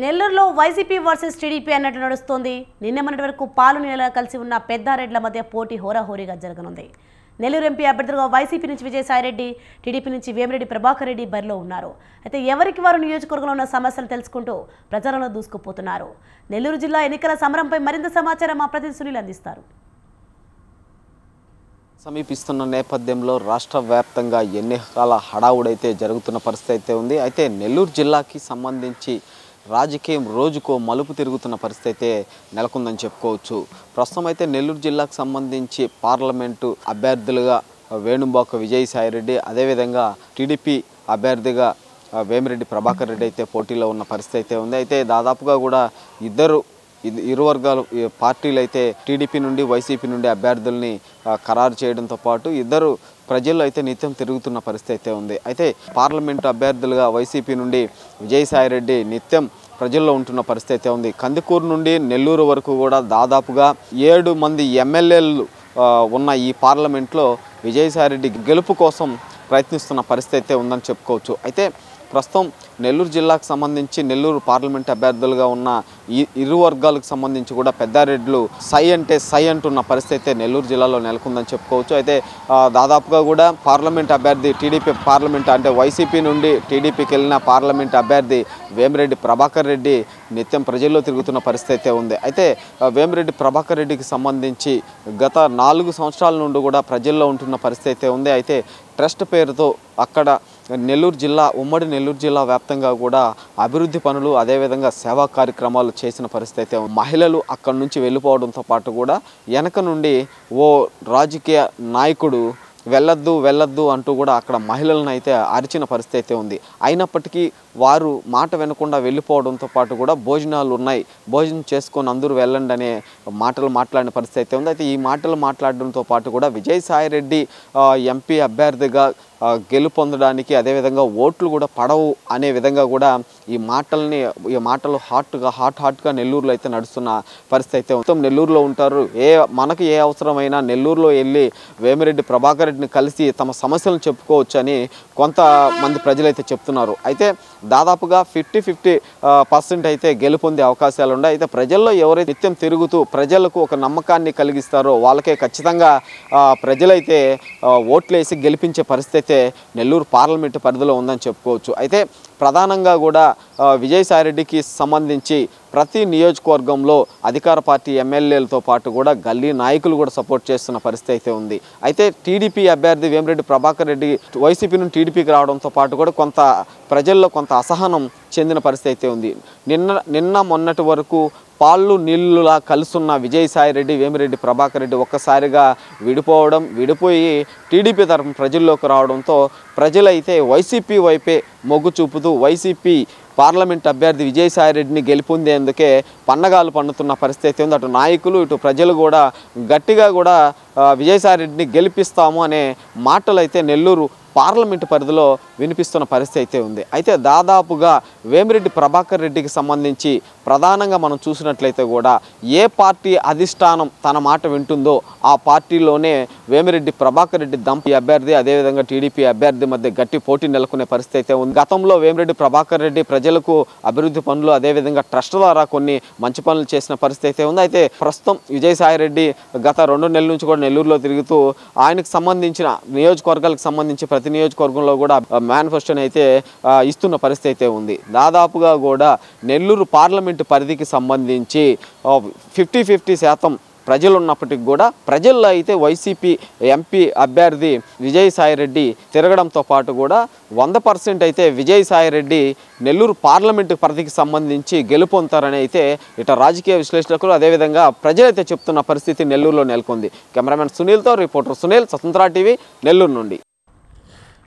నెల్లూరులో YCP versus TDP అన్నట్టు నడుస్తోంది. నిన్న మొన్నటి వరకు పాలు నీళ్ళ కలిసి ఉన్న పెద్దారెడ్ల మధ్య పోటీ హోరాహోరీగా జరగనుంది. నెల్లూరు ఎంపీ అభ్యర్థులుగా వైసీపీ నుంచి విజయసాయిరెడ్డి, టీడీపీ నుంచి వేమిరెడ్డి ప్రభాకర్ రెడ్డి బరిలో ఉన్నారు. అయితే ఎవరికి వారు నియోజకవర్గంలో ఉన్న సమస్యలు తెలుసుకుంటూ ప్రచారంలో దూసుకుపోతున్నారు. నెల్లూరు జిల్లా ఎన్నికల సమరంపై మరింత సమాచారం మా ప్రతినిధి సునీల్ అందిస్తారు. సమీపిస్తున్న నేపథ్యంలో రాష్ట్ర వ్యాప్తంగా ఎన్నికల హడావుడైతే జరుగుతున్న పరిస్థితి అయితే ఉంది. అయితే నెల్లూరు జిల్లాకి సంబంధించి రాజకీయం రోజుకో మలుపు తిరుగుతున్న పరిస్థితి అయితే నెలకొందని చెప్పుకోవచ్చు. ప్రస్తుతం అయితే నెల్లూరు జిల్లాకు సంబంధించి పార్లమెంటు అభ్యర్థులుగా వేణుంబాక విజయసాయిరెడ్డి, అదేవిధంగా టీడీపీ అభ్యర్థిగా వేమిరెడ్డి ప్రభాకర్ రెడ్డి అయితే పోటీలో ఉన్న పరిస్థితి అయితే ఉంది. అయితే దాదాపుగా కూడా ఇరు వర్గాలు పార్టీలు అయితే టీడీపీ నుండి వైసీపీ నుండి అభ్యర్థుల్ని ఖరారు చేయడంతో పాటు ఇద్దరు ప్రజల్లో అయితే నిత్యం తిరుగుతున్న పరిస్థితి అయితే ఉంది. అయితే పార్లమెంటు అభ్యర్థులుగా వైసీపీ నుండి విజయసాయిరెడ్డి నిత్యం ప్రజల్లో ఉంటున్న పరిస్థితి అయితే ఉంది. కందుకూరు నుండి నెల్లూరు వరకు కూడా దాదాపుగా 7 మంది ఎమ్మెల్యేలు ఉన్న ఈ పార్లమెంట్లో విజయసాయిరెడ్డి గెలుపు కోసం ప్రయత్నిస్తున్న పరిస్థితి అయితే ఉందని చెప్పుకోవచ్చు. అయితే ప్రస్తుతం నెల్లూరు జిల్లాకు సంబంధించి నెల్లూరు పార్లమెంట్ అభ్యర్థులుగా ఉన్న ఇరు వర్గాలకు సంబంధించి కూడా పెద్దారెడ్లు సై అంటే సై అంటున్న పరిస్థితి అయితే నెల్లూరు జిల్లాలో నెలకొందని చెప్పుకోవచ్చు. అయితే దాదాపుగా కూడా పార్లమెంట్ అభ్యర్థి టీడీపీ పార్లమెంట్ అంటే వైసీపీ నుండి టీడీపీకి వెళ్ళిన పార్లమెంట్ అభ్యర్థి వేమిరెడ్డి ప్రభాకర్ రెడ్డి నిత్యం ప్రజల్లో తిరుగుతున్న పరిస్థితి అయితే ఉంది. అయితే వేమిరెడ్డి ప్రభాకర్ రెడ్డికి సంబంధించి గత 4 సంవత్సరాల నుండి కూడా ప్రజల్లో ఉంటున్న పరిస్థితి అయితే ఉంది. అయితే ట్రస్ట్ పేరుతో అక్కడ నెల్లూరు జిల్లా ఉమ్మడి నెల్లూరు జిల్లా వ్యాప్తంగా కూడా అభివృద్ధి పనులు అదేవిధంగా సేవా కార్యక్రమాలు చేసిన పరిస్థితి అయితే మహిళలు అక్కడి నుంచి వెళ్ళిపోవడంతో పాటు కూడా వెనక నుండి ఓ రాజకీయ నాయకుడు వెళ్ళొద్దు అంటూ కూడా అక్కడ మహిళలను అయితే అరిచిన పరిస్థితి అయితే ఉంది. అయినప్పటికీ వారు మాట వినకుండా వెళ్ళిపోవడంతో పాటు కూడా భోజనాలు ఉన్నాయి, భోజనం చేసుకొని అందరూ వెళ్ళండి అనే మాటలు మాట్లాడిన పరిస్థితి అయితే ఉంది. అయితే ఈ మాటలు మాట్లాడడంతో పాటు కూడా విజయసాయిరెడ్డి ఎంపీ అభ్యర్థిగా గెలుపొందడానికి అదేవిధంగా ఓట్లు కూడా పడవు అనే విధంగా కూడా ఈ మాటలు హాట్గా నెల్లూరులో అయితే నడుస్తున్న పరిస్థితి అయితే మొత్తం నెల్లూరులో ఉంటారు. మనకు ఏ అవసరమైనా నెల్లూరులో వెళ్ళి వేమిరెడ్డి ప్రభాకర్ రెడ్డిని కలిసి తమ సమస్యలను చెప్పుకోవచ్చు అని కొంతమంది ప్రజలైతే చెప్తున్నారు. అయితే దాదాపుగా 50% అయితే గెలుపొందే అవకాశాలు ఉన్నాయి. అయితే ప్రజల్లో ఎవరైతే నిత్యం తిరుగుతూ ప్రజలకు ఒక నమ్మకాన్ని కలిగిస్తారో వాళ్ళకే ఖచ్చితంగా ప్రజలైతే ఓట్లేసి గెలిపించే పరిస్థితి అయితే నెల్లూరు పార్లమెంటు పరిధిలో ఉందని చెప్పుకోవచ్చు. అయితే ప్రధానంగా కూడా విజయసాయిరెడ్డికి సంబంధించి ప్రతి నియోజకవర్గంలో అధికార పార్టీ ఎమ్మెల్యేలతో పాటు కూడా గల్లీ నాయకులు కూడా సపోర్ట్ చేస్తున్న పరిస్థితి అయితే ఉంది. అయితే టీడీపీ అభ్యర్థి వేమిరెడ్డి ప్రభాకర్ రెడ్డి వైసీపీ నుండి టీడీపీకి రావడంతో పాటు కూడా కొంత ప్రజల్లో కొంత అసహనం చెందిన పరిస్థితి అయితే ఉంది. నిన్న మొన్నటి వరకు పాళ్ళు నీళ్ళులా కలుసున్న విజయసాయిరెడ్డి వేమిరెడ్డి ప్రభాకర్ రెడ్డి ఒక్కసారిగా విడిపోయి టీడీపీ తరఫున ప్రజల్లోకి రావడంతో ప్రజలైతే వైసీపీ వైపే మొగ్గు చూపుతూ వైసీపీ పార్లమెంట్ అభ్యర్థి విజయసాయిరెడ్డిని గెలుపొందేందుకే పన్నగాలు పన్నుతున్న పరిస్థితి అయితే ఉంది. అటు నాయకులు ఇటు ప్రజలు కూడా గట్టిగా కూడా విజయసాయిరెడ్డిని గెలిపిస్తాము అనే మాటలు అయితే నెల్లూరు పార్లమెంటు పరిధిలో వినిపిస్తున్న పరిస్థితి అయితే ఉంది. అయితే దాదాపుగా వేమిరెడ్డి ప్రభాకర్ రెడ్డికి సంబంధించి ప్రధానంగా మనం చూసినట్లయితే కూడా ఏ పార్టీ అధిష్టానం తన మాట వింటుందో ఆ పార్టీలోనే వేమిరెడ్డి ప్రభాకర్ రెడ్డి దంపి అభ్యర్థి అదేవిధంగా టీడీపీ అభ్యర్థి మధ్య గట్టి పోటీ నెలకొనే పరిస్థితి అయితే ఉంది. గతంలో వేమిరెడ్డి ప్రభాకర్ రెడ్డి ప్రజలకు అభివృద్ధి పనులు అదేవిధంగా ట్రస్ట్ ద్వారా కొన్ని మంచి పనులు చేసిన పరిస్థితి అయితే ఉంది. అయితే ప్రస్తుతం విజయసాయిరెడ్డి గత 2 నెలల నుంచి కూడా నెల్లూరులో తిరుగుతూ ఆయనకు సంబంధించిన నియోజకవర్గాలకు సంబంధించి ప్రతి నియోజకవర్గంలో కూడా మేనిఫెస్టోని అయితే ఇస్తున్న పరిస్థితి అయితే ఉంది. దాదాపుగా కూడా నెల్లూరు పార్లమెంటు పరిధికి సంబంధించి 50% ప్రజలు ఉన్నప్పటికీ కూడా ప్రజల్లో అయితే వైసీపీ ఎంపీ అభ్యర్థి విజయసాయిరెడ్డి తిరగడంతో పాటు కూడా 100% అయితే విజయసాయిరెడ్డి నెల్లూరు పార్లమెంటు పరిధికి సంబంధించి గెలుపొందుతారని అయితే ఇట రాజకీయ విశ్లేషకులు అదేవిధంగా ప్రజలైతే చెప్తున్న పరిస్థితి నెల్లూరులో నెలకొంది. కెమెరామెన్ సునీల్తో రిపోర్టర్ సునీల్, స్వతంత్ర టీవీ, నెల్లూరు నుండి.